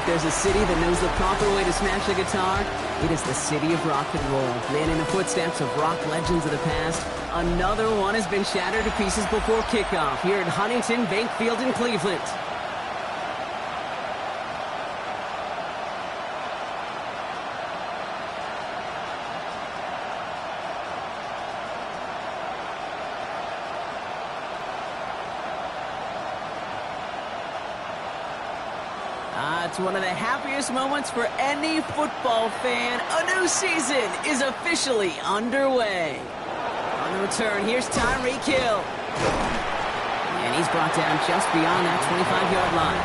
if there's a city that knows the proper way to smash a guitar, it is the city of rock and roll. Man, in the footsteps of rock legends of the past, another one has been shattered to pieces before kickoff here at Huntington Bank Field in Cleveland. It's one of the happiest moments for any football fan. A new season is officially underway. On the return, here's Tyreek Hill. And he's brought down just beyond that 25-yard line.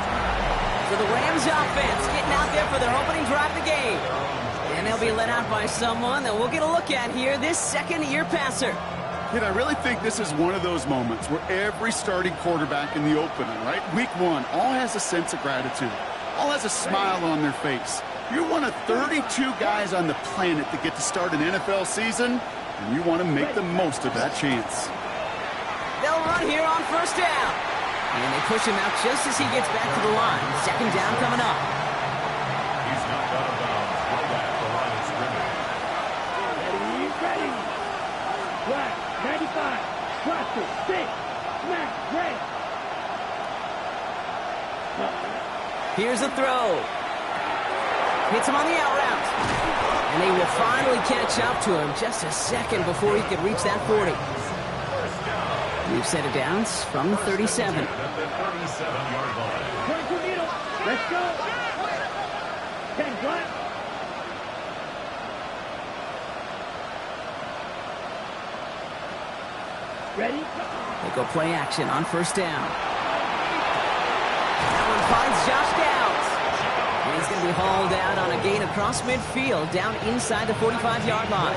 So the Rams offense getting out there for their opening drive of the game. And they'll be led out by someone that we'll get a look at here, this second-year passer. Kid, I really think this is one of those moments where every starting quarterback in the opening, right, week one, all has a sense of gratitude. All has a smile on their face. You're one of 32 guys on the planet that get to start an NFL season, and you want to make the most of that chance. They'll run here on first down. And they push him out just as he gets back to the line. Second down coming up. He's knocked out of bounds right at the line of scrimmage. Ready. Black, 95, cluster, 6, smack, red. Here's a throw. Hits him on the out route. And they will finally catch up to him just a second before he could reach that 40. We've set it down from the 37. At the 37-yard line. Let's go. 10 black. Ready? They go play action on first down. That one finds Josh Downs. And he's going to be hauled out on a gain across midfield down inside the 45-yard line.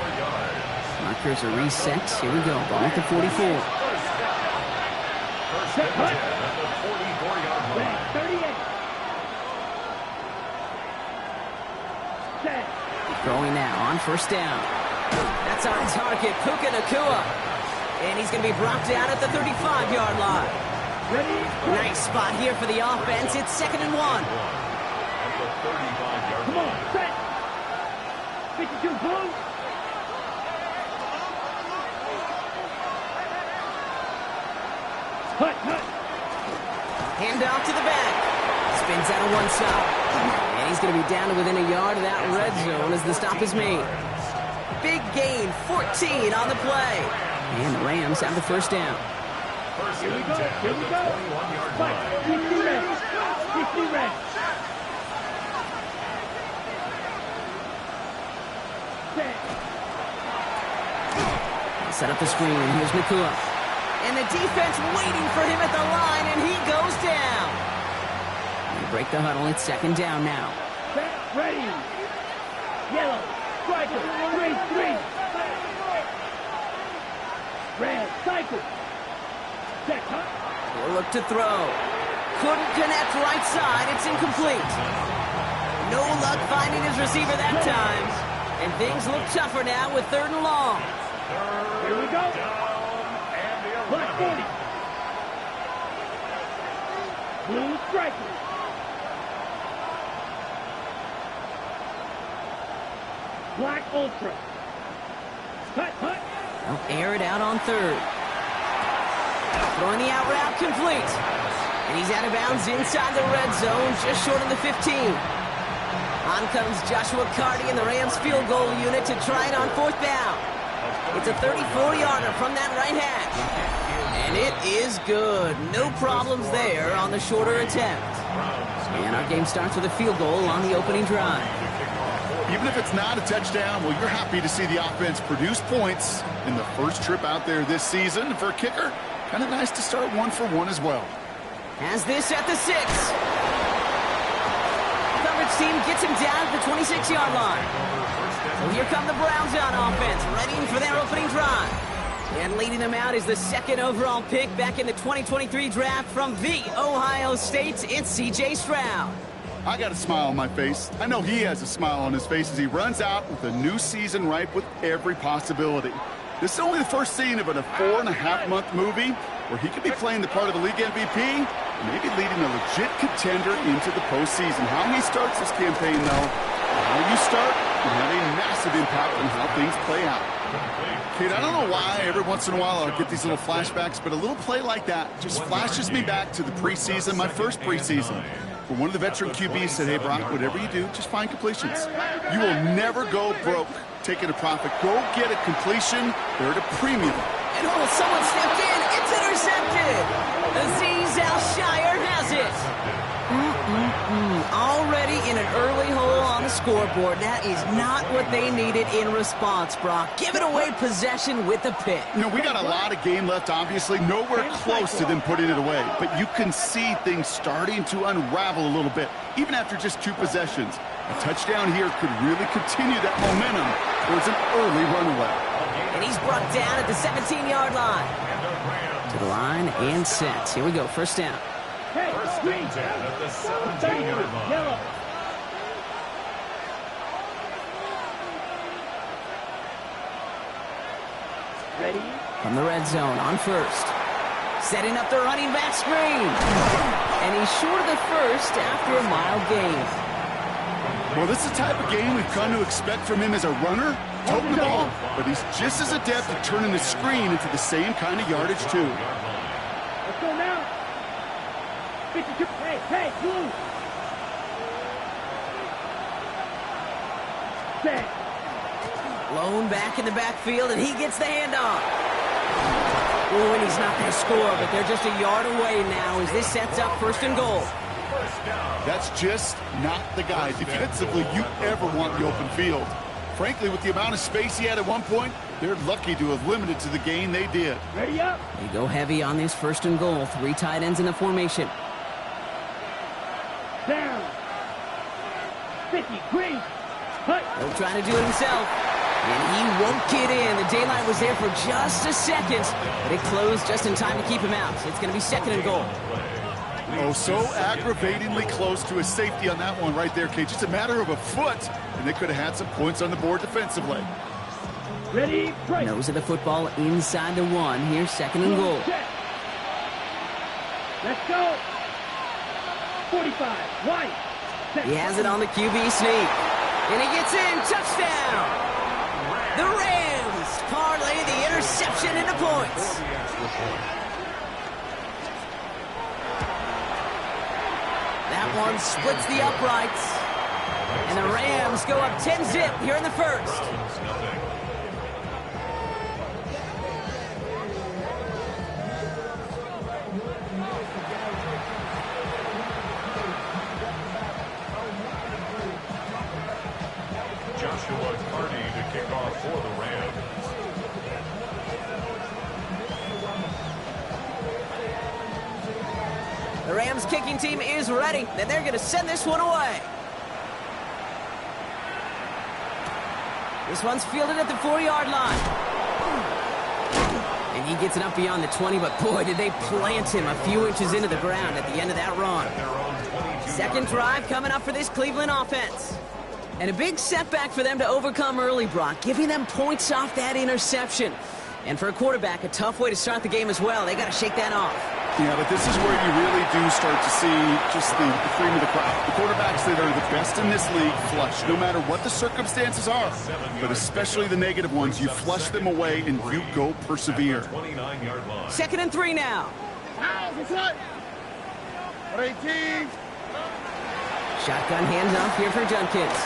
Markers are reset. Here we go. Ball at the 44. First and 10 at the 44-yard line. 38. Throwing now on first down. That's on target. Puka Nacua. And he's going to be brought down at the 35-yard line. Ready? Nice spot here for the offense. It's 2nd and 1. At the 35-yard Come on, set. 52 blue. Hut. Hand off to the back. Spins out of one side. And he's going to be down to within a yard of that red zone as the stop is made. Big gain, 14 on the play. And the Rams have the first down. First Here we and go. 10 Here we at go. the 21-yard Fight. line. 50 red. 50 red. Set up the screen. Here's Nacua. And the defense waiting for him at the line, and he goes down. They break the huddle. It's 2nd down now. Set. Ready. Yellow. Striker. 3-3. Red. Cycle. Set. He'll look to throw. Couldn't connect right side. It's incomplete. No luck finding his receiver that time. And things look tougher now with 3rd and long. Here we go. Black 40. Blue striker. Black ultra. Cut. They'll air it out on 3rd. Throwing the out route complete. And he's out of bounds inside the red zone, just short of the 15. On comes Joshua Carty and the Rams field goal unit to try it on 4th down. It's a 34-yarder from that right hash. And it is good. No problems there on the shorter attempt. And our game starts with a field goal on the opening drive. Even if it's not a touchdown, well, you're happy to see the offense produce points in the first trip out there this season. For a kicker, kind of nice to start 1 for 1 as well. Has this at the 6. Coverage team gets him down at the 26-yard line. So here come the Browns on offense, ready for their opening drive. And leading them out is the 2nd overall pick back in the 2023 draft from the Ohio State. It's C.J. Stroud. I got a smile on my face. I know he has a smile on his face as he runs out with a new season ripe with every possibility. This is only the first scene of a 4.5-month movie where he could be playing the part of the league MVP maybe leading a legit contender into the postseason. How he starts this campaign, though, how you start can have a massive impact on how things play out. Kid, I don't know why every once in a while I'll get these little flashbacks, but a little play like that just flashes me back to the preseason, my first preseason. Where one of the veteran QBs said, hey, Brock, whatever you do, just find completions. You will never go broke taking a profit. Go get a completion. They're at a premium. And someone stepped in. It's intercepted. Azeez Al-Shire has it. Already in an early hole on the scoreboard. That is not what they needed in response, Brock. Giving away possession with a pick. You know, we got a lot of game left, obviously. Nowhere close to them putting it away. But you can see things starting to unravel a little bit, even after just 2 possessions. A touchdown here could really continue that momentum towards an early runaway. And he's brought down at the 17-yard line. To the line and set. Here we go, first down. First and 10 at the 17-yard line. Yellow. Ready? From the red zone on first. Setting up the running back screen. And he's short of the first after a mild gain. Well, this is the type of game we've come to expect from him as a runner, toting the ball, but he's just as adept at turning the screen into the same kind of yardage, too. Let's go now. 52. Hey, blue. Set. Lone back in the backfield, and he gets the handoff. Oh, and he's not going to score, but they're just a yard away now as this sets up first and goal. That's just not the guy defensively you ever want the open field. Frankly, with the amount of space he had at one point, they're lucky to have limited to the gain they did. Ready up. They go heavy on this first and goal. 3 tight ends in the formation. Down. 50. Green. Cut. He'll try to do it himself. And he won't get in. The daylight was there for just a second, but it closed just in time to keep him out. It's going to be second and goal. Oh, so aggravatingly close to a safety on that one right there, Kate. Just a matter of a foot, and they could have had some points on the board defensively. Ready, break. Nose of the football inside the 1. Here's second and goal. Let's go. 45. White. He has it on the QB sneak. And he gets in. Touchdown. The Rams parlay the interception into points. That one splits the uprights. And the Rams go up 10-zip here in the first. Joshua Carney to kick off for the Rams. The Rams kicking team is ready, and they're going to send this one away. This one's fielded at the 4-yard line. And he gets it up beyond the 20, but boy, did they plant him a few inches into the ground at the end of that run. Second drive coming up for this Cleveland offense. And a big setback for them to overcome early, Brock, giving them points off that interception. And for a quarterback, a tough way to start the game as well. They got to shake that off. Yeah, but this is where you really do start to see just the cream of the crop. The quarterbacks that are the best in this league flush, no matter what the circumstances are. But especially the negative ones, you flush them away and you go persevere. 29-yard line. Second and 3 now. Shotgun handoff here for Junkins.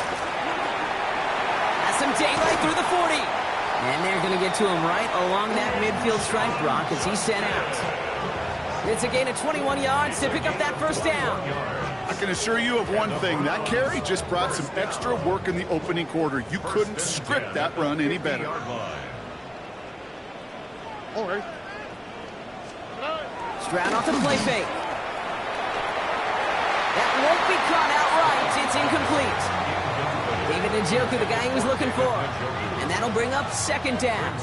Has some daylight through the 40. And they're going to get to him right along that midfield stripe, Brock, as he's sent out. It's a gain of 21 yards to pick up that first down. I can assure you of one thing. That carry just brought some extra work in the opening quarter. You couldn't script that run any better. All right. Stroud off the play fake. That won't be caught outright. It's incomplete. David Njoku, the guy he was looking for. And that'll bring up second down.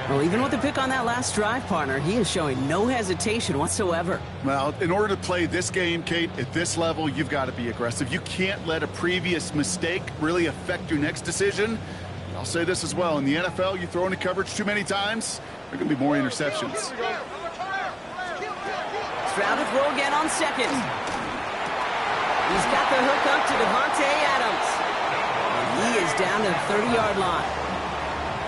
Well, even with the pick on that last drive, partner, he is showing no hesitation whatsoever. Well, in order to play this game, Kate, at this level, you've got to be aggressive. You can't let a previous mistake really affect your next decision. I'll say this as well. In the NFL, you throw into coverage too many times, there are going to be more interceptions. Stroud to throw again on second. He's got the hook up to Devontae Adams. And he is down to the 30-yard line.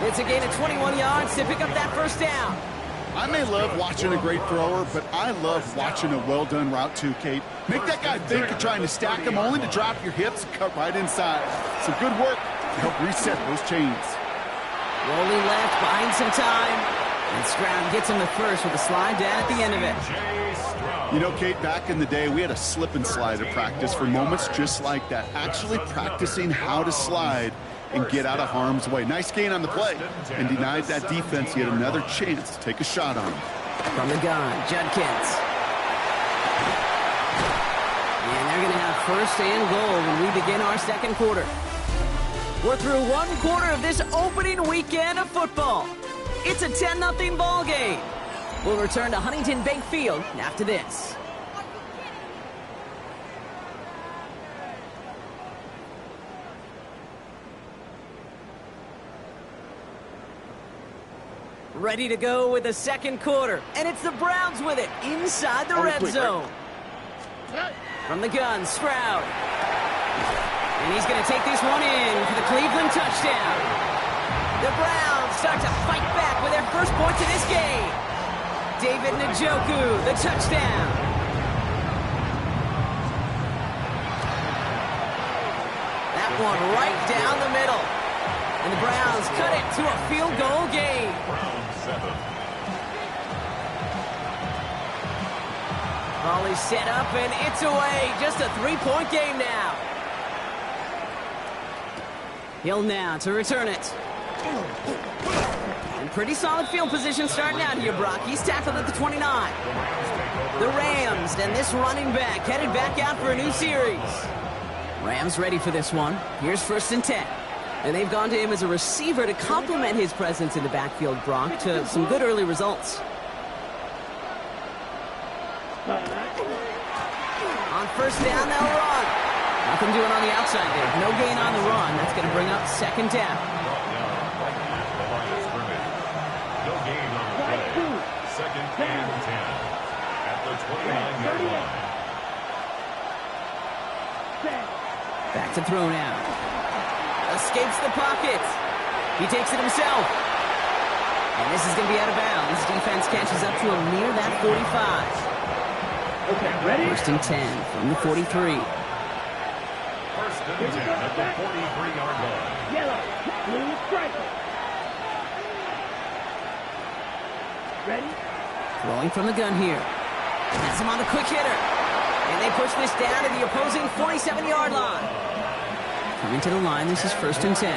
It's a gain of 21 yards to pick up that first down. I may love watching a great thrower, but I love watching a well-done route too, Kate. Make that guy think you're trying to stack him only to drop your hips and cut right inside. Some good work to help reset those chains. Rolling left, buying some time. And Stroud gets him the first with a slide down at the end of it. You know, Kate, back in the day, we had a slip and slide at practice for moments just like that. Actually practicing how to slide and get out of harm's way. Nice gain on the play, and denied that defense yet another chance to take a shot on him. From the gun, Judkins. And they're going to have first and goal when we begin our second quarter. We're through one quarter of this opening weekend of football. It's a 10-0 ball game. We'll return to Huntington Bank Field after this. Ready to go with the second quarter, and it's the Browns with it inside the red zone. From the gun, Stroud. And he's going to take this one in for the Cleveland touchdown. The Browns start to fight back with their first points of this game. David Njoku, the touchdown. That one right down the middle. And the Browns cut it to a field goal game. Ball is set up, and it's away. Just a three-point game now. Hill now to return it. And pretty solid field position starting out here, Brock. He's tackled at the 29. The Rams and this running back headed back out for a new series. Rams ready for this one. Here's 1st and 10. And they've gone to him as a receiver to complement his presence in the backfield, Brock, to some good early results. On first down, they'll run. Nothing doing on the outside there. No gain on the run. That's going to bring up second down. No gain on the play. Second and 10 at the 29-yard line. Back to throw now. Escapes the pocket. He takes it himself. And this is going to be out of bounds. Defense catches up to him near that 45. Okay, ready? 1st and 10 from the 43. 1st and 10 at the 43-yard line. Yellow, blue, striker. Ready? Throwing from the gun here. Has him on the quick hitter. And they push this down to the opposing 47-yard line. Coming to the line, this is 1st and 10.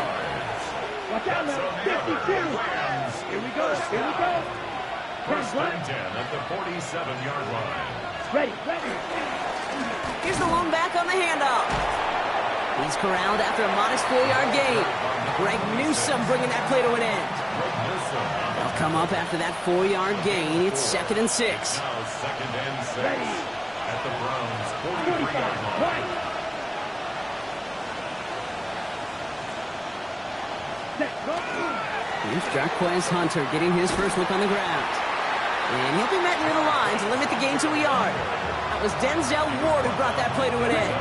Watch out now, 52. Here we go, here we go. 1st and 10 at the 47-yard line. Ready, ready. Here's the lone back on the handoff. He's corralled after a modest 4-yard gain. Greg Newsome bringing that play to an end. They'll come up after that 4-yard gain. It's 2nd and 6. Now 2nd and 6 at the Browns' 43-yard line. Right. Here's Jarquez Hunter getting his first look on the ground. And he'll be met near the line to limit the gain to a yard. That was Denzel Ward who brought that play to an end.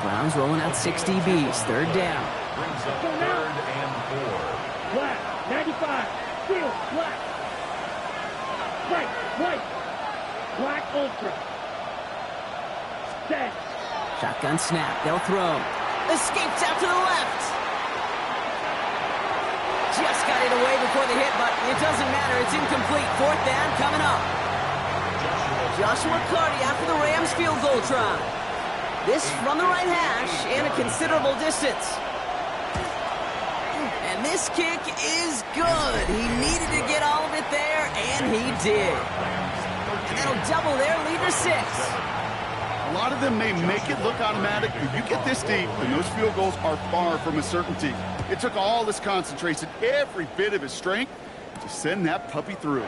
Browns rolling out 6 DBs. 3rd down. Brings up 3rd and 4. Black, 95, field, black. White, white, black ultra. Set. Shotgun snap. They'll throw. Escapes out to the left. Just got it away before the hit, but it doesn't matter. It's incomplete. 4th down coming up. Joshua Carty after the Rams field goal try. This from the right hash and a considerable distance. And this kick is good. He needed to get all of it there, and he did. And that'll double their lead to 6. A lot of them may make it look automatic, but you get this deep, and those field goals are far from a certainty. It took all his concentration, every bit of his strength, to send that puppy through.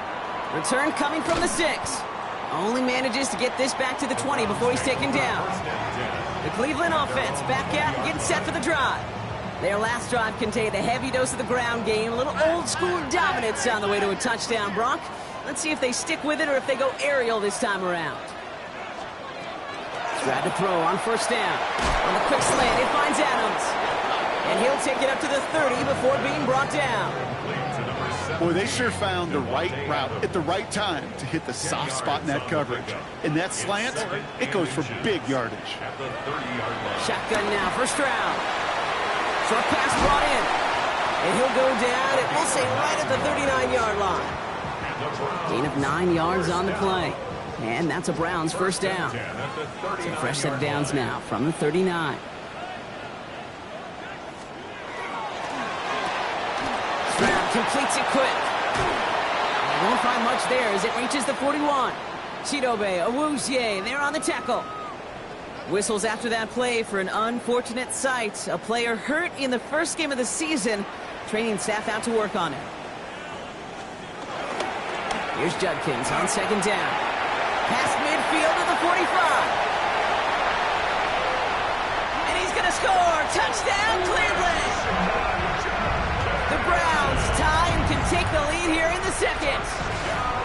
Return coming from the 6. Only manages to get this back to the 20 before he's taken down. The Cleveland offense back out and getting set for the drive. Their last drive contained a heavy dose of the ground game, a little old-school dominance on the way to a touchdown, Brock. Let's see if they stick with it or if they go aerial this time around. Tried to throw on first down. On the quick slant, it finds Adams. And he'll take it up to the 30 before being brought down. Boy, they sure found the right route at the right time to hit the soft spot in that coverage. And that slant, it goes for big yardage. Shotgun now, first round. Short pass brought in. And he'll go down, and we'll say right at the 39-yard line. Gain of 9 yards on the play. And that's a Browns first down. So fresh set of downs now from the 39. Stroud completes it quick. They won't find much there as it reaches the 41. Chidobe, Awuzie, they're on the tackle. Whistles after that play for an unfortunate sight. A player hurt in the first game of the season. Training staff out to work on it. Here's Judkins on second down. Past midfield to the 45. And he's going to score. Touchdown, Cleveland. The Browns tie and can take the lead here in the second.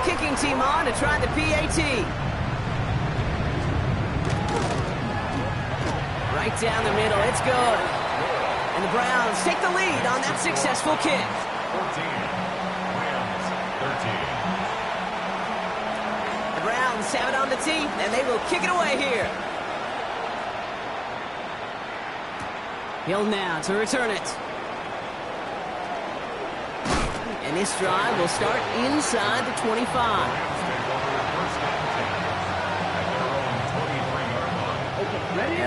Kicking team on to try the PAT. Right down the middle. It's good. And the Browns take the lead on that successful kick. 14. Rams, 13. The Browns have it on the tee, and they will kick it away here. Hill now to return it. And this drive will start inside the 25.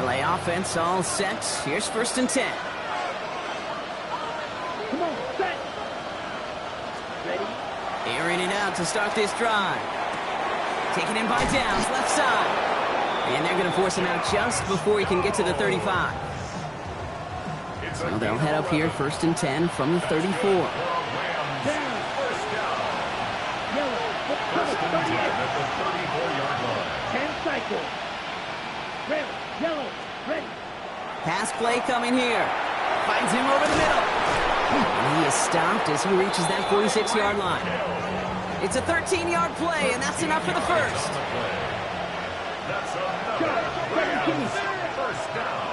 LA offense all set. Here's first and 10. Come on, set. Ready? Airing it out to start this drive. Taken in by Downs, left side. And they're going to force him out just before he can get to the 35. So they'll head up here first and 10 from the 34. Down. Yellow. First and 10 at the 34-yard line. 10 cycle. Red, yellow, ready. Pass play coming here. Finds him over the middle. And he is stopped as he reaches that 46-yard line. It's a 13-yard play, and that's enough for the first. That's another first down.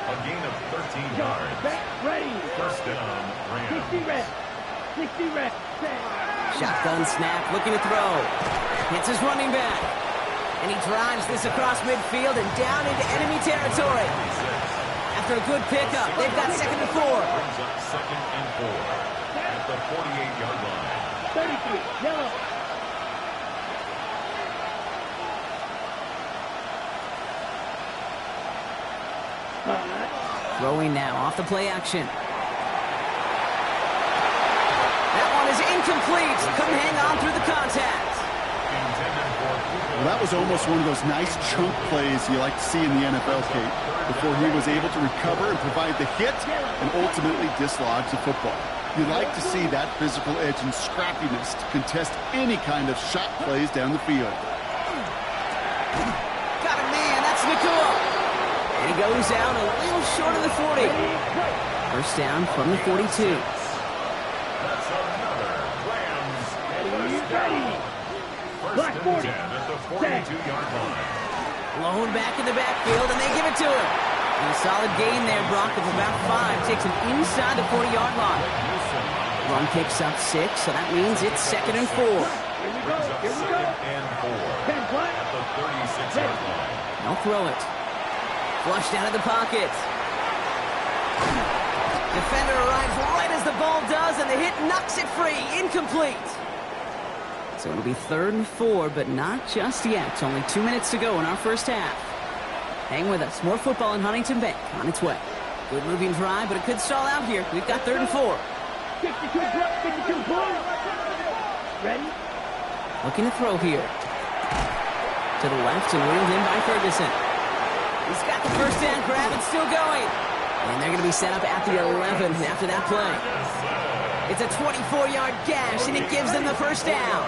A gain of 13 yards. Back, ready. First down, Rams. 60 red. 60 red. Set. Shotgun snap, looking to throw. Hits his running back. And he drives this across midfield and down into enemy territory. After a good pickup, they've got second and 4. Brings up second and 4 at the 48-yard line. 33, yellow. Throwing now off the play action. That one is incomplete. Couldn't hang on through the contact. Well, that was almost one of those nice chunk plays you like to see in the NFL, Kate, before he was able to recover and provide the hit and ultimately dislodge the football. You like to see that physical edge and scrappiness to contest any kind of shot plays down the field. Got a man, that's Nakua. And he goes down a little short of the 40. First down from the 42. That's another Rams. First down. Black 40. At the 42-yard line. Blown back in the backfield, and they give it to him. And a solid gain there, Brock, of about 5. Takes him inside the 40-yard line. Run picks up 6, so that means it's second and 4. Here we go. Here we go. Second and 4 at the 36-yard line. They'll throw it. Flushed out of the pocket. Defender arrives right as the ball does, and the hit knocks it free. Incomplete. So it'll be third and 4, but not just yet. Only 2 minutes to go in our first half. Hang with us. More football in Huntington Bank on its way. Good moving drive, but it could stall out here. We've got third and 4. 52 blue. Ready? Looking to throw here. To the left and reeled in by Ferguson. He's got the first down grab. It's still going. And they're going to be set up at the 11 after that play. It's a 24-yard gash, and it gives them the first down.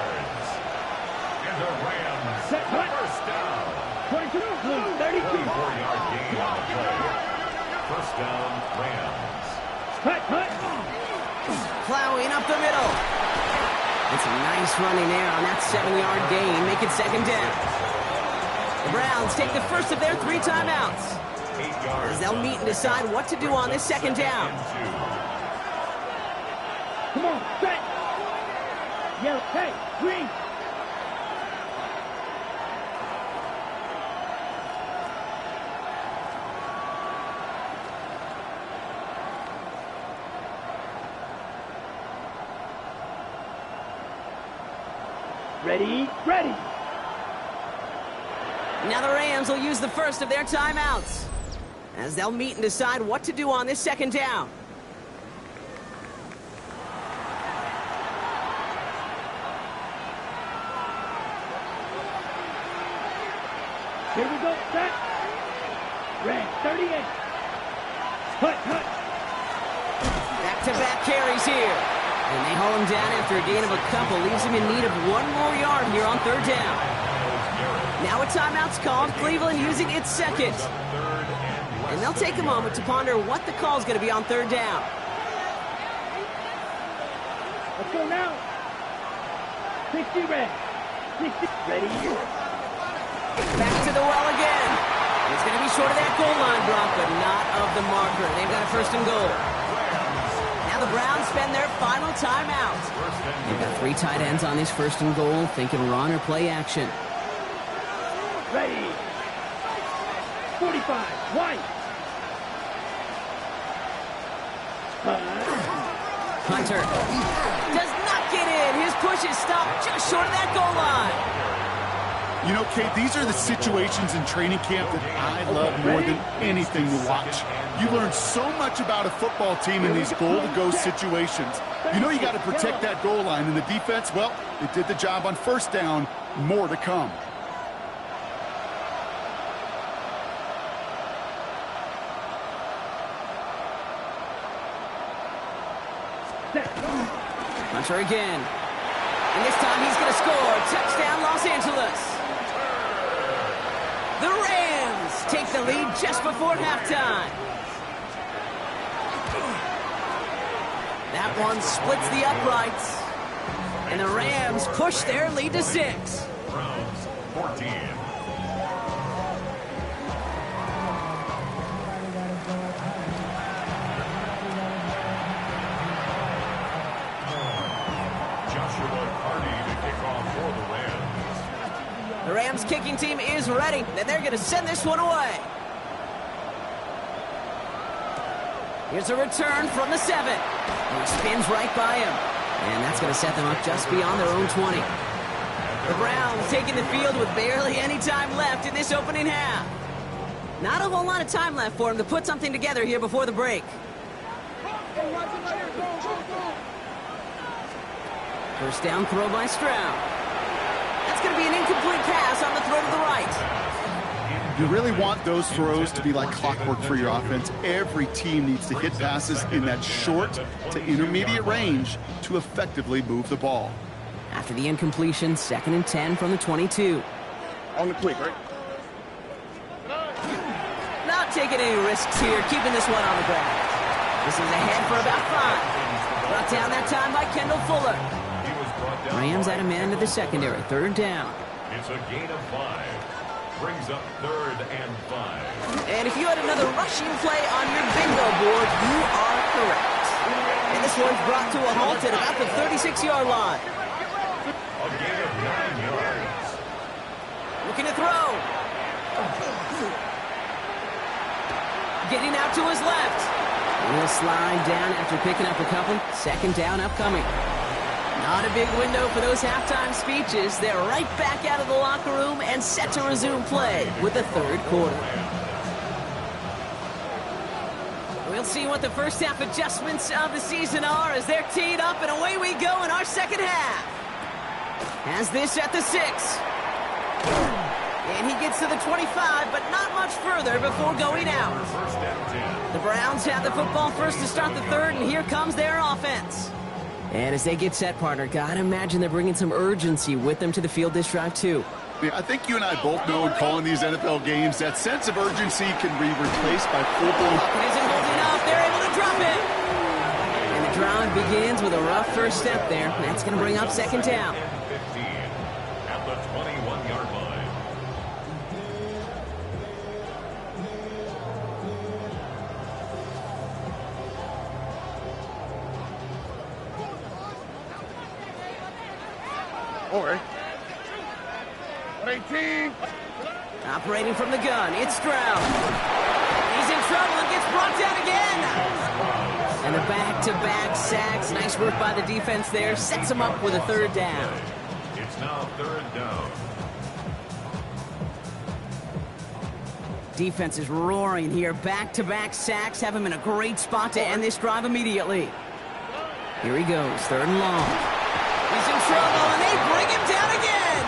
And the Rams Set, cut. first down. 22 blue. 32. 4-yard gain on the play. First down, Rams. Cut. Plowing up the middle. And some nice running there on that 7-yard gain. Make it second down. The Browns take the first of their 3 timeouts, as they'll meet and decide what to do on this second down. Come on, set. Yellow, hey, green. Ready, ready. Now the Rams will use the first of their timeouts, as they'll meet and decide what to do on this second down. Here we go, set. Red, 38. Hut, hut. Back-to-back carries here. And they haul him down after a gain of a couple. Leaves him in need of 1 more yard here on third down. Now a timeout's called. Cleveland using its second. And they'll take a moment to ponder what the call's going to be on third down. Let's go now. 60 red. 60 ready. Back to the well again. It's going to be short of that goal line, Brock, but not of the marker. They've got a first and goal. Now the Browns spend their final timeout. They've got 3 tight ends on this first and goal, thinking run or play action. Ready. 45, white. Hunter does not get in. His push is stopped just short of that goal line. You know, Kate, these are the situations in training camp that I love more than anything to watch. You learn so much about a football team in these goal-to-go situations. You know you got to protect that goal line, and the defense, well, they did the job on first down. More to come. Hunter again. And this time he's going to score. Touchdown, Los Angeles. The Rams take the lead just before halftime. That one splits the uprights. And the Rams push their lead to 6. Browns 14. The Rams kicking team is ready, and they're going to send this one away. Here's a return from the 7. And he spins right by him. And that's going to set them up just beyond their own 20. The Browns taking the field with barely any time left in this opening half. Not a whole lot of time left for him to put something together here before the break. First down throw by Stroud. That's going to be an incomplete pass on the throw to the right. You really want those throws to be like clockwork for your offense. Every team needs to hit passes in that short to intermediate range to effectively move the ball. After the incompletion, 2nd and 10 from the 22. On the quick, right? Not taking any risks here, keeping this one on the ground. This is ahead for about 5. Brought down that time by Kendall Fuller. Rams at a man to the secondary, 3rd down. It's a gain of 5. Brings up 3rd and 5. And if you had another rushing play on your bingo board, you are correct. And this one's brought to a halt at about the 36-yard line. A gain of 9 yards. Looking to throw. Getting out to his left. And he'll slide down after picking up a couple. 2nd down upcoming. Not a big window for those halftime speeches. They're right back out of the locker room and set to resume play with the 3rd quarter. We'll see what the first half adjustments of the season are as they're teed up, and away we go in our second half. Has this at the 6. And he gets to the 25, but not much further before going out. First and 10. The Browns have the football first to start the 3rd, and here comes their offense. And as they get set, partner, gotta imagine they're bringing some urgency with them to the field this drive, too. Yeah, I think you and I both know in calling these NFL games that sense of urgency can be replaced by full-blown. Isn't holding up. They're able to drop it. And the drive begins with a rough first step there. That's going to bring up second down. 15 at the 21-yard line. Over. 18. Operating from the gun, it's Stroud. He's in trouble and gets brought down again. And the back-to-back sacks. Nice work by the defense there. Sets him up with a third down. It's now third down. Defense is roaring here. Back-to-back sacks have him in a great spot to end this drive immediately. Here he goes, third and long. He's in trouble, and they bring him down again.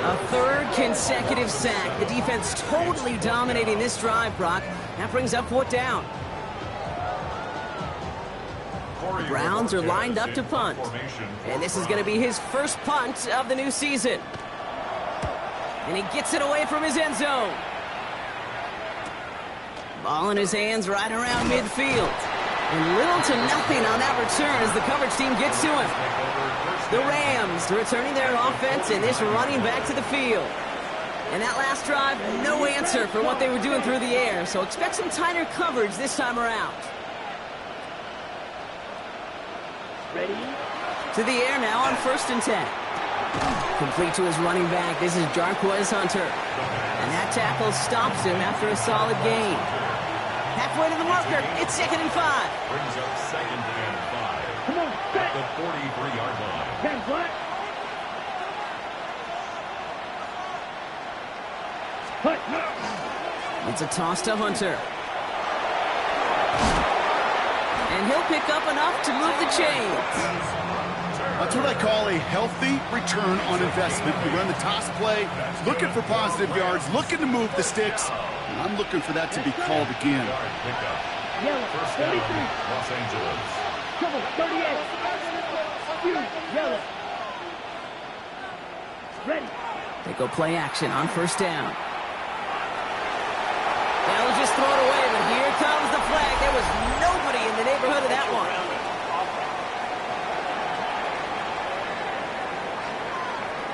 A third consecutive sack. The defense totally dominating this drive, Brock. That brings up fourth down. The Browns are lined up to punt. And this is going to be his first punt of the new season. And he gets it away from his end zone. Ball in his hands right around midfield. And little to nothing on that return as the coverage team gets to him. The Rams returning their offense and this running back to the field. And that last drive, no answer for what they were doing through the air. So expect some tighter coverage this time around. Ready? To the air now on 1st and 10. Complete to his running back. This is Jarquez Hunter. And that tackle stops him after a solid gain. Halfway to the marker, it's 2nd and 5. Brings up 2nd and 5. Come on, At the 43-yard line. 10 flat. Put. It's a toss to Hunter. And he'll pick up enough to move the chains. That's what I call a healthy return on investment. You run the toss play, looking for positive yards, looking to move the sticks. And I'm looking for that to be called again. Yard pickup. Yellow. First down, 33. Los Angeles. Trouble. 38. Yellow. Ready. They go play action on 1st down. They'll just throw it away, but here comes the flag. There was nobody in the neighborhood of that one.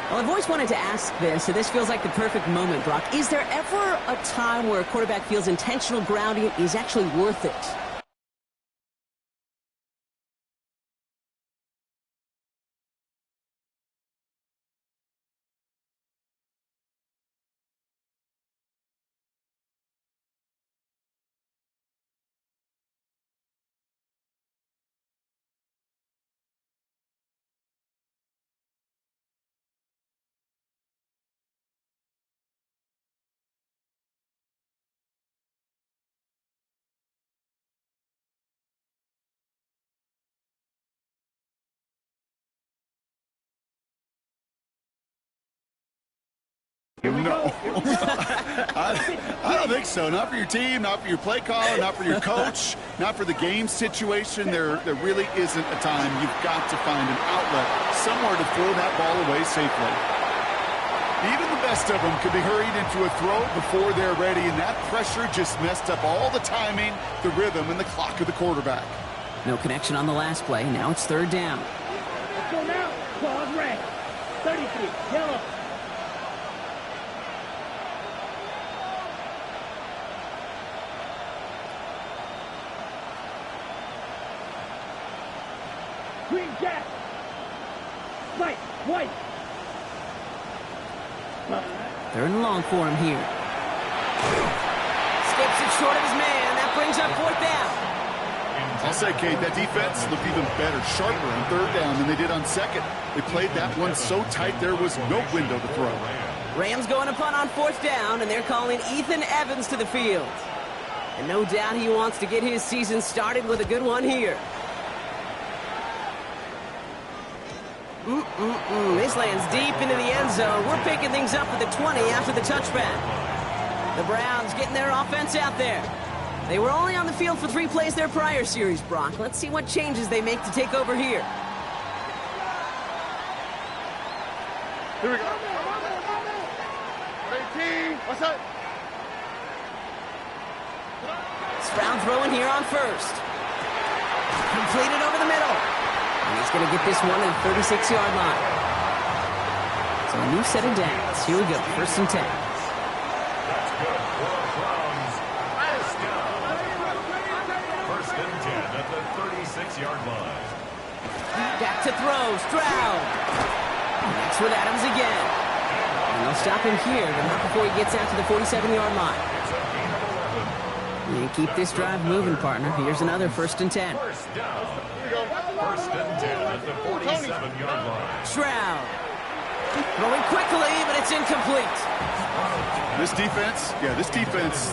Well, I've always wanted to ask this, and this feels like the perfect moment, Brock. Is there ever a time where a quarterback feels intentional grounding is actually worth it? No. I don't think so. Not for your team, not for your play caller, not for your coach, not for the game situation. There really isn't a time. You've got to find an outlet, somewhere to throw that ball away safely. Even the best of them could be hurried into a throw before they're ready, and that pressure just messed up all the timing, the rhythm, and the clock of the quarterback. No connection on the last play. Now it's 3rd down. Let's go now. Ball's red. 33. Yellow. Green jack. White. White. 3rd and long for him here. Skips it short of his man. That brings up 4th down. I'll say, Kate, that defense looked even better, sharper on 3rd down than they did on 2nd. They played that one so tight there was no window to throw. Rams going to punt on 4th down, and they're calling Ethan Evans to the field. And no doubt he wants to get his season started with a good one here. This lands deep into the end zone. We're picking things up at the 20 after the touchback. The Browns getting their offense out there. They were only on the field for 3 plays their prior series, Brock. Let's see what changes they make to take over here. Here we go. 18. What's that? Stroud throwing here on 1st. Completed over the middle. And he's going to get this one at the 36-yard line. So a new set of downs. Here we go, 1st and 10. That's good for the Browns. First and 10 at the 36-yard line. Back to throw, Stroud. Next with Adams again. And they'll stop him here, but not before he gets out to the 47-yard line. It's a gain of 11. You keep this drive moving, partner. Here's another 1st and 10. First down. First and 10 at the 47-yard line. Stroud. Throwing quickly, but it's incomplete. This defense,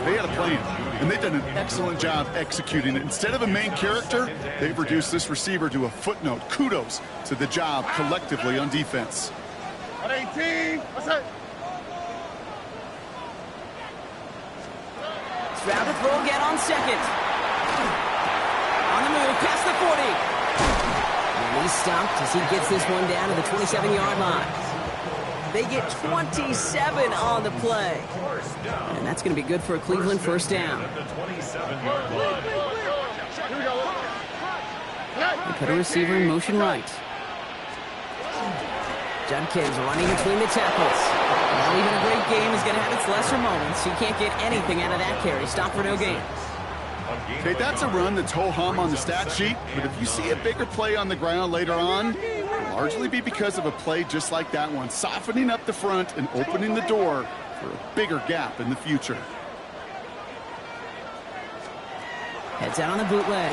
they had a plan, and they've done an excellent job executing it. Instead of a main character, they've reduced this receiver to a footnote. Kudos to the job collectively on defense. 18. What's that? Stroud to throw again on 2nd. On the move, past the 40. And he's stopped as he gets this one down to the 27-yard line. They get 27 on the play. And that's going to be good for a Cleveland 1st down. At the 27-yard line. They put a receiver in motion right. Judkins running between the tackles. Well, even a great game is going to have its lesser moments. He can't get anything out of that carry. Stop for no gain. Okay, that's a run that's ho-hum on the stat sheet, but if you see a bigger play on the ground later on, it'll largely be because of a play just like that one, softening up the front and opening the door for a bigger gap in the future. Heads out on the bootleg.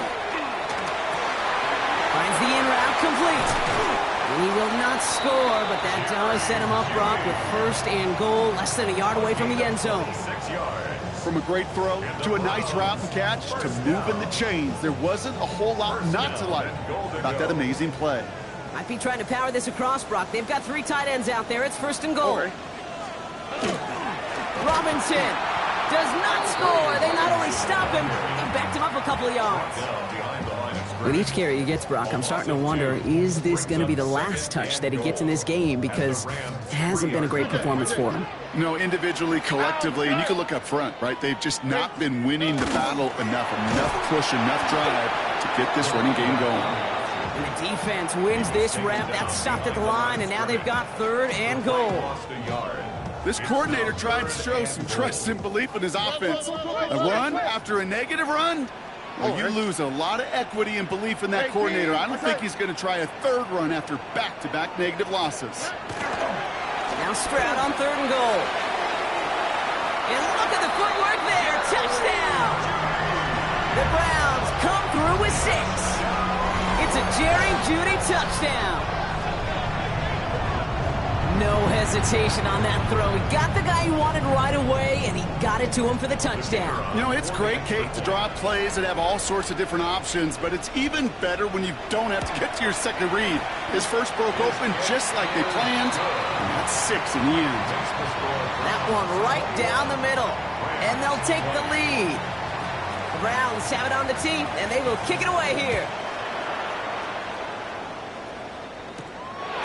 Finds the in route complete. And he will not score, but that does set him up, Brock, with 1st and goal, less than a yard away from the end zone. 6 yards. From a great throw to a nice route and catch to moving the chains, there wasn't a whole lot not to like about that amazing play. Might be trying to power this across, Brock. They've got 3 tight ends out there. It's 1st and goal. Robinson does not score. They not only stop him, they backed him up a couple of yards. With each carry he gets, Brock, I'm starting to wonder, is this going to be the last touch that he gets in this game? Because it hasn't been a great performance for him. You know, individually, collectively, and you can look up front, right? They've just not been winning the battle enough push, enough drive to get this running game going. And the defense wins this rep. That's stopped at the line, and now they've got 3rd and goal. This coordinator tried to show some trust and belief in his offense. A run after a negative run? Well, you lose a lot of equity and belief in that coordinator. I don't think he's going to try a 3rd run after back-to-back negative losses. Now Stroud on 3rd and goal. And look at the footwork there. Touchdown! The Browns come through with 6. It's a Jerry Jeudy touchdown. No hesitation on that throw. He got the guy he wanted right away, and he got it to him for the touchdown. You know, it's great, Kate, to draw up plays that have all sorts of different options, but it's even better when you don't have to get to your second read. His first broke open just like they planned, and that's 6 in the end. That one right down the middle, and they'll take the lead. The Browns have it on the teeth, and they will kick it away here.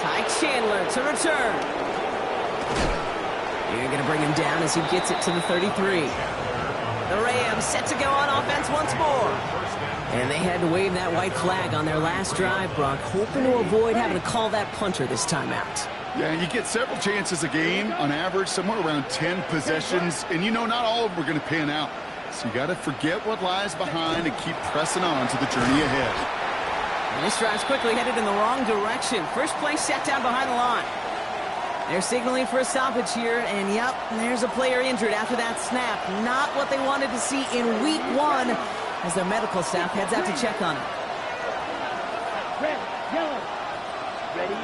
Ty Chandler to return. You're going to bring him down as he gets it to the 33. The Rams set to go on offense once more. And they had to wave that white flag on their last drive, Brock, hoping to avoid having to call that punter this time out. Yeah, you get several chances a game, on average, somewhere around 10 possessions, and you know not all of them are going to pan out. So you got to forget what lies behind and keep pressing on to the journey ahead. And this drive's quickly headed in the wrong direction. First play set down behind the line. They're signaling for a stoppage here, and yep, there's a player injured after that snap. Not what they wanted to see in week 1 as their medical staff heads out to check on him. Red, yellow. Ready?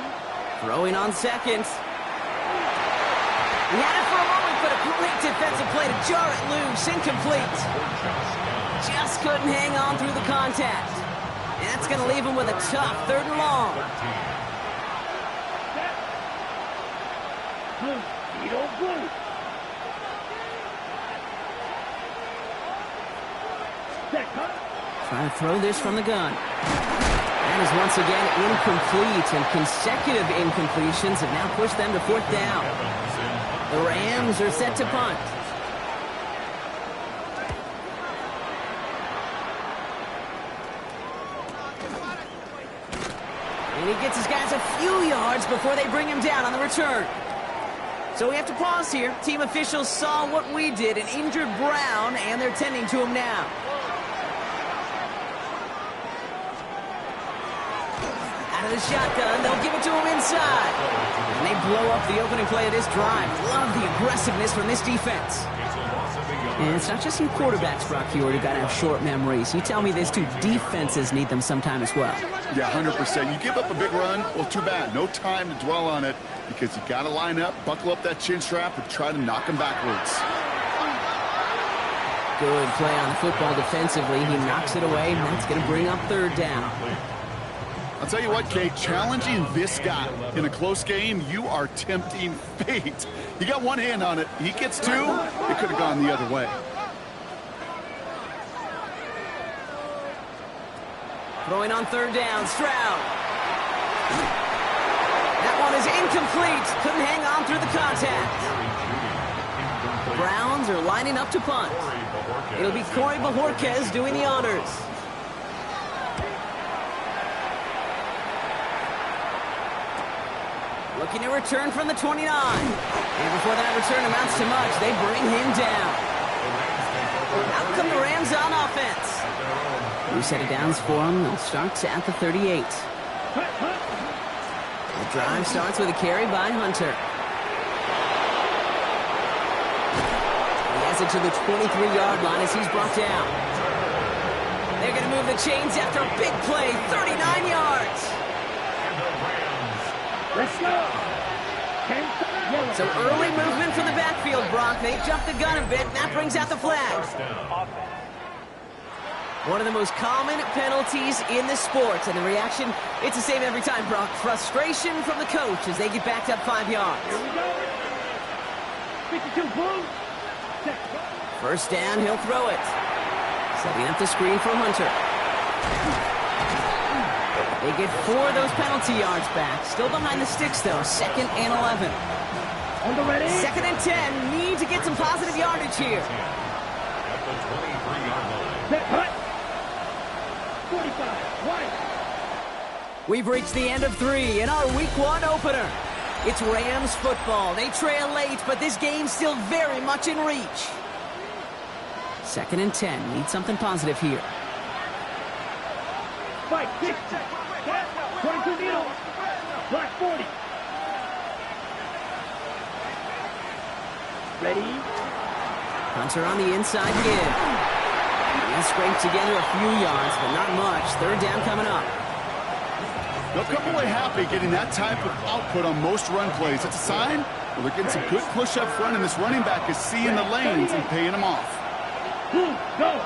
Throwing on 2nd. He had it for a moment, but a great defensive play to jar it loose. Incomplete. Just couldn't hang on through the contact. And that's going to leave him with a tough 3rd and long. Blue, Vito blue. Trying to throw this from the gun. That is once again incomplete, and consecutive incompletions have now pushed them to 4th down. The Rams are set to punt. And he gets his guys a few yards before they bring him down on the return. So we have to pause here. Team officials saw what we did and injured Brown, and they're tending to him now. Out of the shotgun, they'll give it to him inside. And they blow up the opening play of this drive. Love the aggressiveness from this defense. And it's not just some quarterbacks, Brock, who got to have short memories. You tell me this too, defenses need them sometime as well. Yeah, 100%. You give up a big run, well, too bad. No time to dwell on it because you got to line up, buckle up that chin strap, and try to knock him backwards. Good play on the football defensively. He knocks it away, and that's going to bring up third down. I'll tell you what, Kate, challenging this guy in a close game, you are tempting fate. You got one hand on it. He gets two, it could have gone the other way. Throwing on third down, Stroud. That one is incomplete. Couldn't hang on through the contact. Browns are lining up to punt. It'll be Corey Bajorquez doing the honors. Looking to return from the 29. And before that return amounts to much, they bring him down. Out come the Rams on offense. New set of downs for them. They'll start at the 38. The drive starts with a carry by Hunter. He has it to the 23-yard line as he's brought down. They're going to move the chains after a big play, 39 yards. Let's go. So early movement from the backfield, Brock. They jumped the gun a bit, and that brings out the flag. One of the most common penalties in the sport, and the reaction, it's the same every time, Brock. Frustration from the coach as they get backed up 5 yards. Here we go. 52, boom. First down, he'll throw it. Setting up the screen for Hunter. They get 4 of those penalty yards back. Still behind the sticks, though. 2nd and 11. On the ready. 2nd and 10. Need to get some positive yardage here. At the 23-yard line. Set, hut. 45, wide. We've reached the end of 3 in our Week 1 opener. It's Rams football. They trail late, but this game's still very much in reach. 2nd and 10. Need something positive here. Fight, 6. 22 needle. Black 40. Ready. Hunter on the inside again. He scraped together a few yards, but not much. 3rd down coming up. They'll come away happy getting that type of output on most run plays. It's a sign well, they're getting some good push up front, and this running back is seeing the lanes and paying them off. Zoom, go.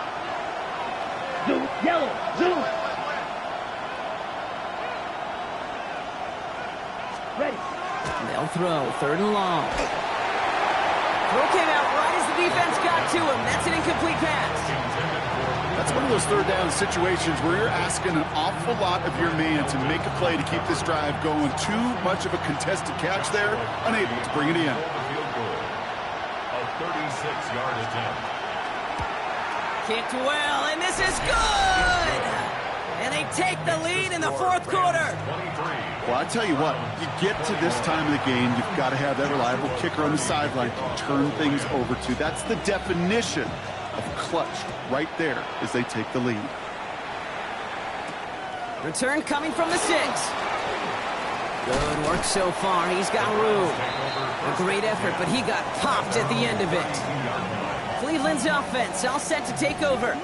Zoom, yellow, zoom. Ready. They'll throw. 3rd and long. Throw came out right as the defense got to him. That's an incomplete pass. That's one of those 3rd down situations where you're asking an awful lot of your man to make a play to keep this drive going. Too much of a contested catch there, unable to bring it in. A 36-yard attempt. Kicked well, and this is good! And they take the lead in the 4th quarter. Well, I tell you what, you get to this time of the game, you've got to have that reliable kicker on the sideline to turn things over to. That's the definition of clutch right there as they take the lead. Return coming from the 6. Good work so far. He's got room. A great effort, but he got popped at the end of it. Cleveland's offense all set to take over.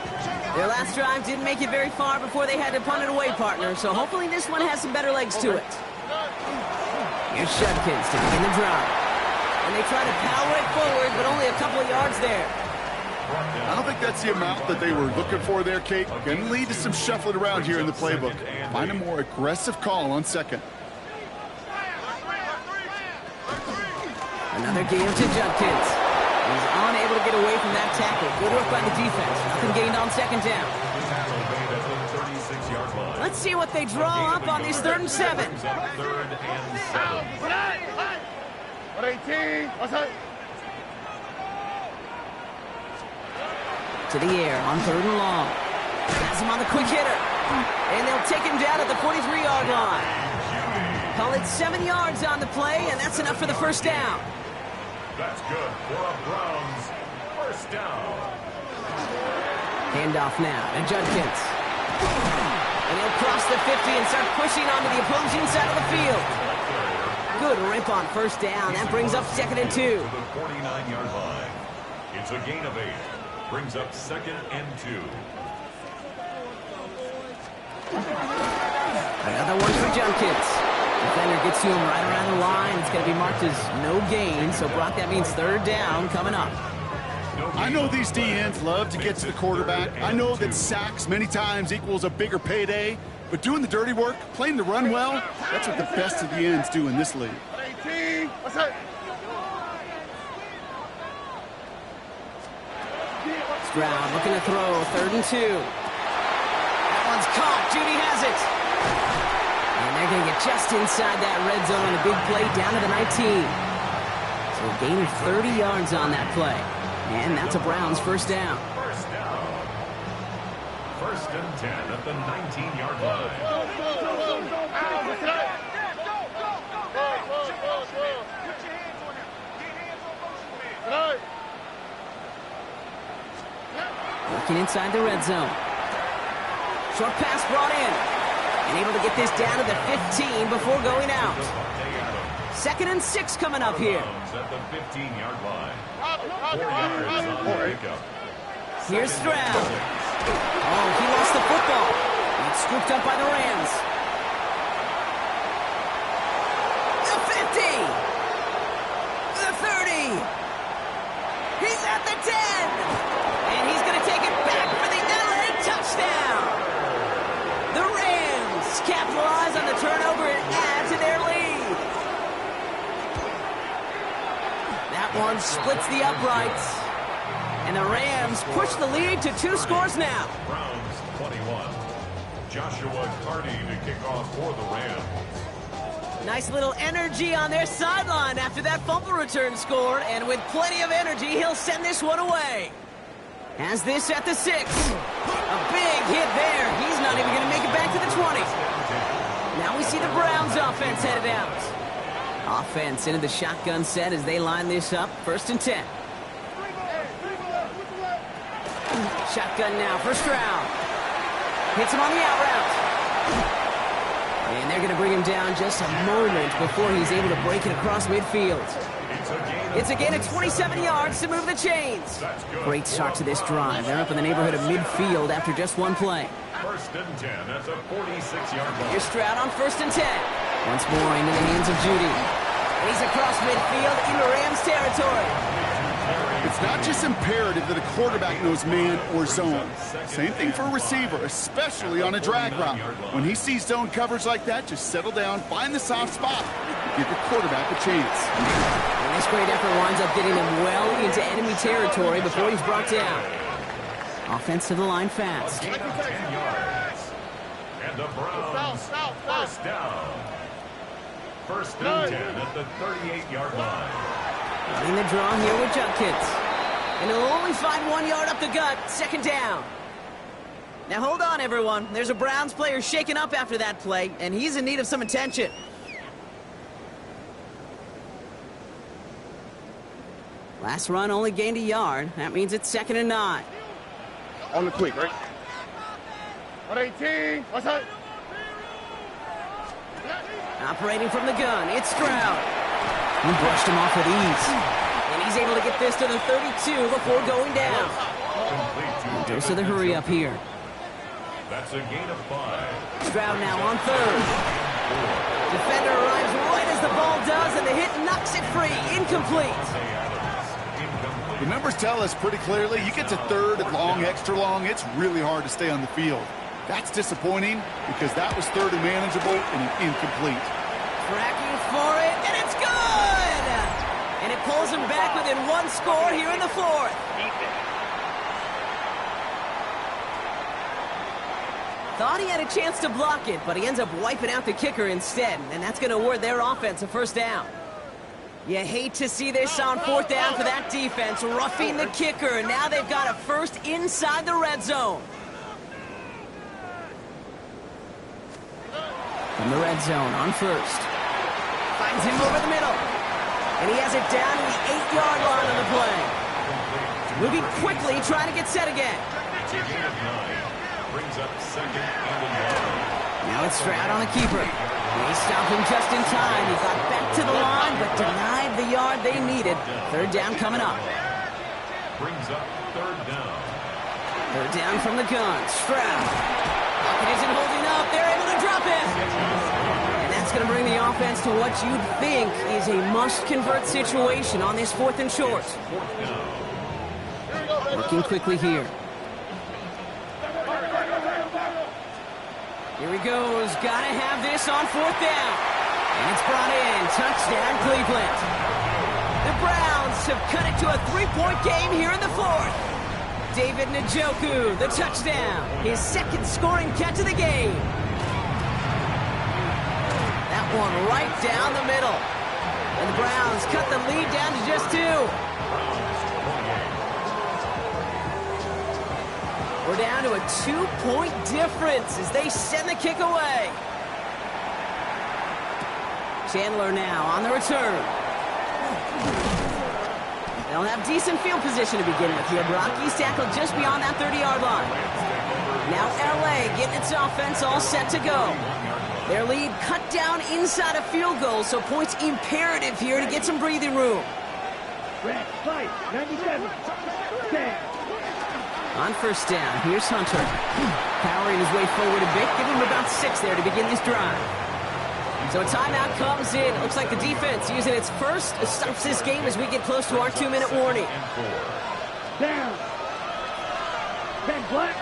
Their last drive didn't make it very far before they had to punt it away, partner, so hopefully this one has some better legs to it. Here's Judkins to begin the drive. And they try to power it forward, but only a couple of yards there. I don't think that's the amount that they were looking for there, Kate. Can lead to some shuffling around here in the playbook. Find a more aggressive call on 2nd. Another game to Judkins. He's unable to get away from that tackle. Good work by the defense. Nothing gained on 2nd down. Let's see what they draw up on this 3rd and 7. 3rd and 7. 18, what's up? To the air on 3rd and long. Has him on the quick hitter. And they'll take him down at the 43-yard line. solid 7 yards on the play, and that's enough for the first down. That's good for a Browns first down. Handoff now to Judkins. And he'll cross the 50 and start pushing onto the opposing side of the field. Good rip on first down. That brings up 2nd and 2. To the 49-yard line. It's a gain of 8. Brings up 2nd and 2. Another one for Judkins. Defender gets to him right around the line. It's going to be marked as no gain. So, Brock, that means 3rd down coming up. I know these DNs love to get to the quarterback. I know that sacks many times equals a bigger payday. But doing the dirty work, playing the run well, that's what the best of the ends do in this league. Stroud looking to throw. 3rd and 2. That one's caught. Judy has it. And they're going to get just inside that red zone on a big play down to the 19. So a gain of 30 yards on that play. And that's a Browns first down. First down. 1st and 10 at the 19-yard line. Working inside the red zone. Short pass brought in. And able to get this down to the 15 before going out. 2nd and 6 coming up here. At the 15-yard line. 4 yards on the pickup. Here's Stroud. Oh, he lost the football. It's scooped up by the Rams. The 50. The 30. He's at the 10. And he's going to take it back for the LA touchdown. The Rams capitalize on the turnover and add to their lead. That one splits the uprights. And the Rams push the lead to 2 scores now. Browns 21. Joshua Carty to kick off for the Rams. Nice little energy on their sideline after that fumble return scored. And with plenty of energy, he'll send this one away. Has this at the 6. A big hit there. He's not even going to make it back to the 20. Now we see the Browns offense headed out. Offense into the shotgun set as they line this up. 1st and 10. Shotgun now for Stroud. Hits him on the out route. And they're going to bring him down just a moment before he's able to break it across midfield. It's a gain of 27 yards to move the chains. Great start to this drive. They're up in the neighborhood of midfield after just 1 play. 1st and 10 at the 46-yard line. Here's Stroud on 1st and 10. Once more into the hands of Judy. And he's across midfield into Rams territory. It's not just imperative that a quarterback knows man or zone. Same thing for a receiver, especially on a drag route. When he sees zone coverage like that, just settle down, find the soft spot, give your quarterback a chance. And this great effort winds up getting him well into enemy territory before he's brought down. Offense to the line fast. 10 yards. And the Browns first down. 1st and 10 at the 38-yard line. Running the draw here with Judkins. And he'll only find 1 yard up the gut. 2nd down. Now hold on, everyone. There's a Browns player shaken up after that play, and he's in need of some attention. Last run only gained a yard. That means it's 2nd and 9. On the quick, right? 118. What's that? Operating from the gun, it's Stroud. He brushed him off with ease. And he's able to get this to the 32 before going down. Dose of the hurry up here. That's a gain of 5. Stroud now on 3rd. Defender arrives right as the ball does, and the hit knocks it free. Incomplete. The numbers tell us pretty clearly, you get to 3rd and long, extra long, it's really hard to stay on the field. That's disappointing because that was 3rd and manageable and an incomplete. Tracking for it, and it's good! And it pulls him back within 1 score here in the 4th. Thought he had a chance to block it, but he ends up wiping out the kicker instead, and that's going to award their offense a 1st down. You hate to see this on 4th down for that defense, roughing the kicker, and now they've got a 1st inside the red zone. From the red zone on 1st. Finds him over the middle. And he has it down to the 8-yard line on the play. Moving quickly, trying to get set again. Brings up second and a Now it's Stroud on the keeper. They stopped him just in time. He got back to the line, but denied the yard they needed. Third down coming up. Brings up third down. Third down from the gun. Stroud. Pocket isn't holding up. They're able to drop it. And that's going to bring the offense to what you'd think is a must-convert situation on this 4th and short. Working quickly here. Here he goes. Gotta have this on 4th down. And it's brought in. Touchdown, Cleveland. The Browns have cut it to a 3-point game here in the 4th. David Njoku, the touchdown. His second scoring catch of the game. That one right down the middle. And the Browns cut the lead down to just 2. We're down to a 2-point difference as they send the kick away. Chandler now on the return. They'll have decent field position to begin with here. Rockies tackled just beyond that 30-yard line. Now LA getting its offense all set to go. Their lead cut down inside a field goal, so points imperative here to get some breathing room. Red, fight, 97, 10. On first down, here's Hunter. Powering his way forward a bit. Give him about 6 there to begin this drive. So a timeout comes in. It looks like the defense using its first stops this game as we get close to our 2-minute warning. Down. Ben Black.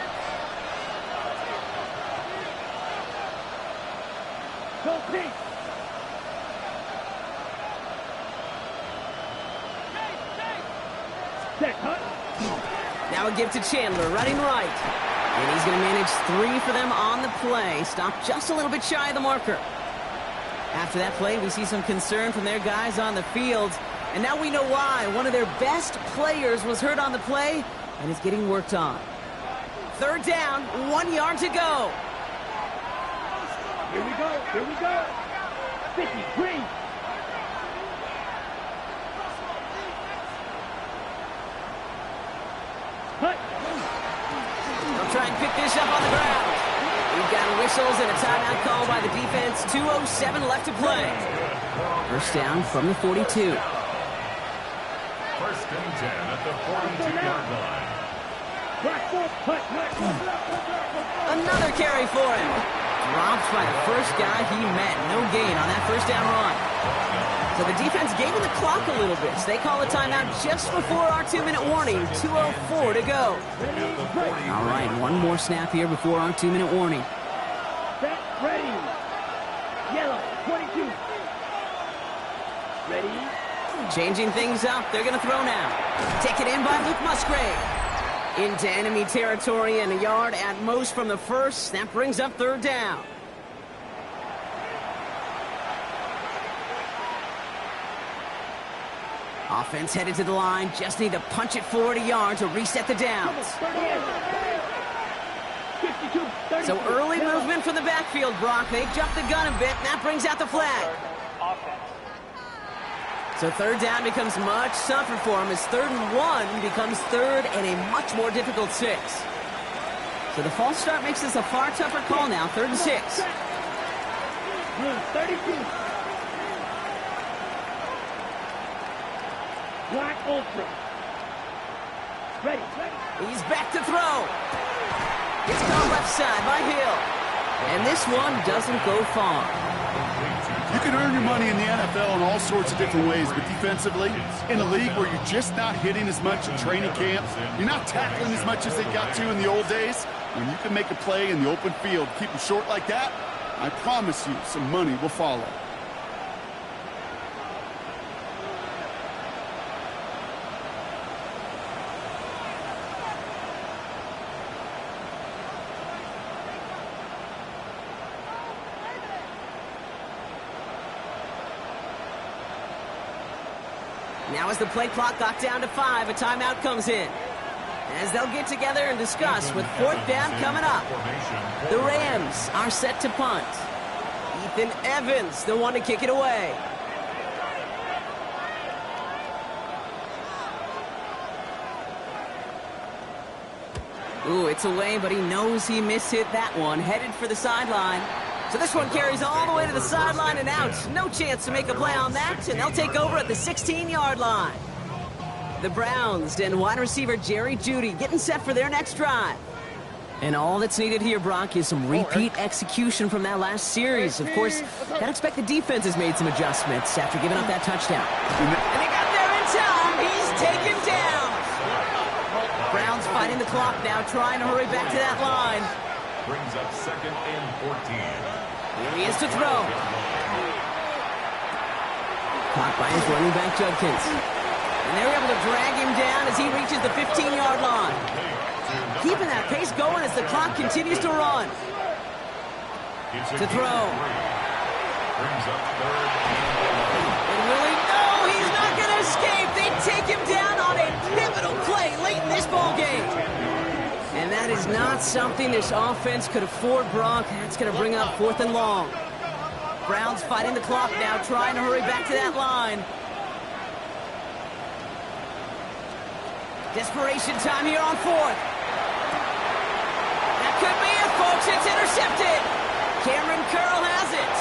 Go pink. Set cut. Now a give to Chandler, running right. And he's going to manage 3 for them on the play. Stopped just a little bit shy of the marker. After that play, we see some concern from their guys on the field. And now we know why. One of their best players was hurt on the play and is getting worked on. Third down, 1 yard to go. Here we go, here we go. 53. Cut. They'll try and pick this up on the ground. We've got whistles and a timeout call by the defense. 2:07 left to play. First down from the 42. First and 10 at the 42-yard line. Another carry for him. Dropped by the first guy he met. No gain on that first down run. So the defense gave him the clock a little bit. So they call a timeout just before our 2-minute warning. 2:04 to go. All right, one more snap here before our 2-minute warning. Set, ready. Yellow, 22. Ready. Changing things up. They're going to throw now. Taken in by Luke Musgrave. Into enemy territory and a yard at most from the first. That brings up third down. Offense headed to the line. Just need to punch it forward a yard to reset the downs. 52, 32. So early movement from the backfield, Brock. They jumped the gun a bit, and that brings out the flag. So third down becomes much tougher for him as 3rd and 1 becomes 3rd and a much more difficult 6. So the false start makes this a far tougher call now, 3rd and 6. 32. Black Ultra. Ready. He's back to throw. It's gone left side by Hill. And this one doesn't go far. You can earn your money in the NFL in all sorts of different ways, but defensively, in a league where you're just not hitting as much in training camp, you're not tackling as much as they got to in the old days, when you can make a play in the open field, keep them short like that, I promise you some money will follow. Now as the play clock got down to 5, a timeout comes in. As they'll get together and discuss with 4th down coming up. The Rams are set to punt. Ethan Evans, the one to kick it away. Ooh, it's away, but he knows he mishit that one. Headed for the sideline. So this one carries all the way to the sideline and out. No chance to make a play on that, and they'll take over at the 16-yard line. The Browns and wide receiver Jerry Jeudy getting set for their next drive. And all that's needed here, Brock, is some repeat execution from that last series. Of course, gotta expect the defense has made some adjustments after giving up that touchdown. And they got there in time. He's taken down. Browns fighting the clock now, trying to hurry back to that line. Brings up 2nd and 14. Here he is to throw. Caught by his running back, Judkins. And they're able to drag him down as he reaches the 15-yard line. Keeping that pace going as the clock continues to run. To throw. Brings up 3rd And Willie, no, he's not going to escape. They take him down on a pivotal play late in this ball game. And that is not something this offense could afford, Brock. That's going to bring up 4th and long. Browns fighting the clock now, trying to hurry back to that line. Desperation time here on 4th. That could be it, folks. It's intercepted. Cameron Curl has it.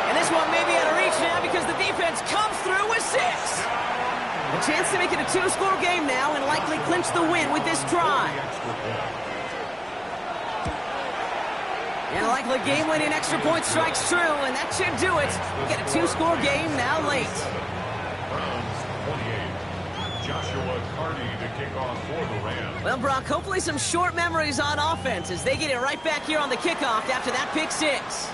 And this one may be out of reach now because the defense comes through with 6. A chance to make it a 2-score game now and likely clinch the win with this drive. And a likely game-winning extra point strikes true, and that should do it. We get a 2-score game now late. Browns 28. Joshua Carty to kick off for the Rams. Well, Brock, hopefully some short memories on offense as they get it right back here on the kickoff after that pick 6.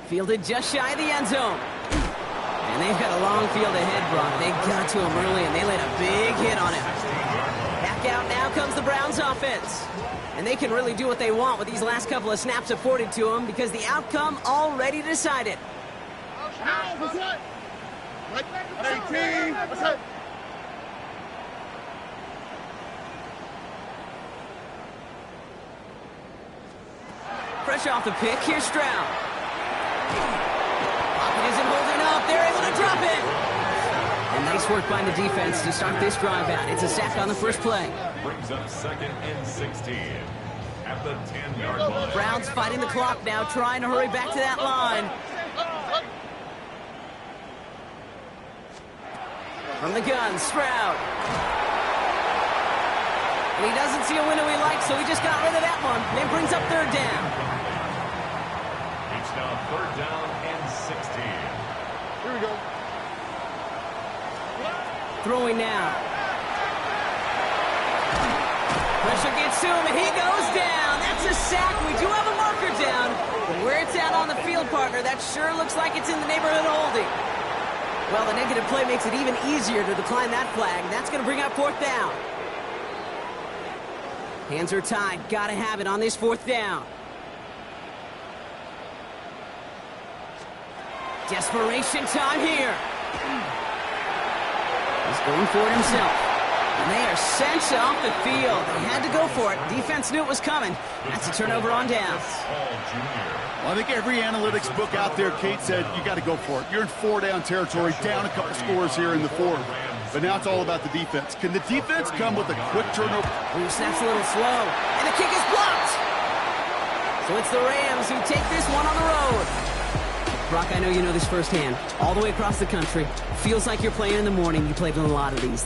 Fielded just shy of the end zone. And they've got a long field ahead, Brock. They got to him early, and they laid a big hit on him. Back out now comes the Browns offense. And they can really do what they want with these last couple of snaps afforded to them because the outcome already decided. 18. Fresh off the pick, here's Stroud. Pocket isn't holding up. They're able to drop it. And nice work by the defense to start this drive out. It's a sack on the first play. Brings up 2nd and 16 at the 10-yard line. Browns fighting the clock now, trying to hurry back to that line. From the gun, Stroud. And he doesn't see a window he likes, so he just got rid of that one. And it brings up 3rd down. It's now 3rd down and 16. Here we go. Throwing now. Pressure gets to him, and he goes down. That's a sack. We do have a marker down. But where it's at on the field, partner, that sure looks like it's in the neighborhood of holding. Well, the negative play makes it even easier to decline that flag. That's going to bring up 4th down. Hands are tied. Got to have it on this 4th down. Desperation time here. He's going for it himself. And they are sent off the field. They had to go for it. Defense knew it was coming. That's a turnover on downs. Well, I think every analytics book out there, Kate, said you got to go for it. You're in 4-down territory, down a couple scores here in the 4th. But now it's all about the defense. Can the defense come with a quick turnover? Ooh, snaps a little slow. And the kick is blocked. So it's the Rams who take this one on the road. Brock, I know you know this firsthand. All the way across the country. Feels like you're playing in the morning. You played in a lot of these.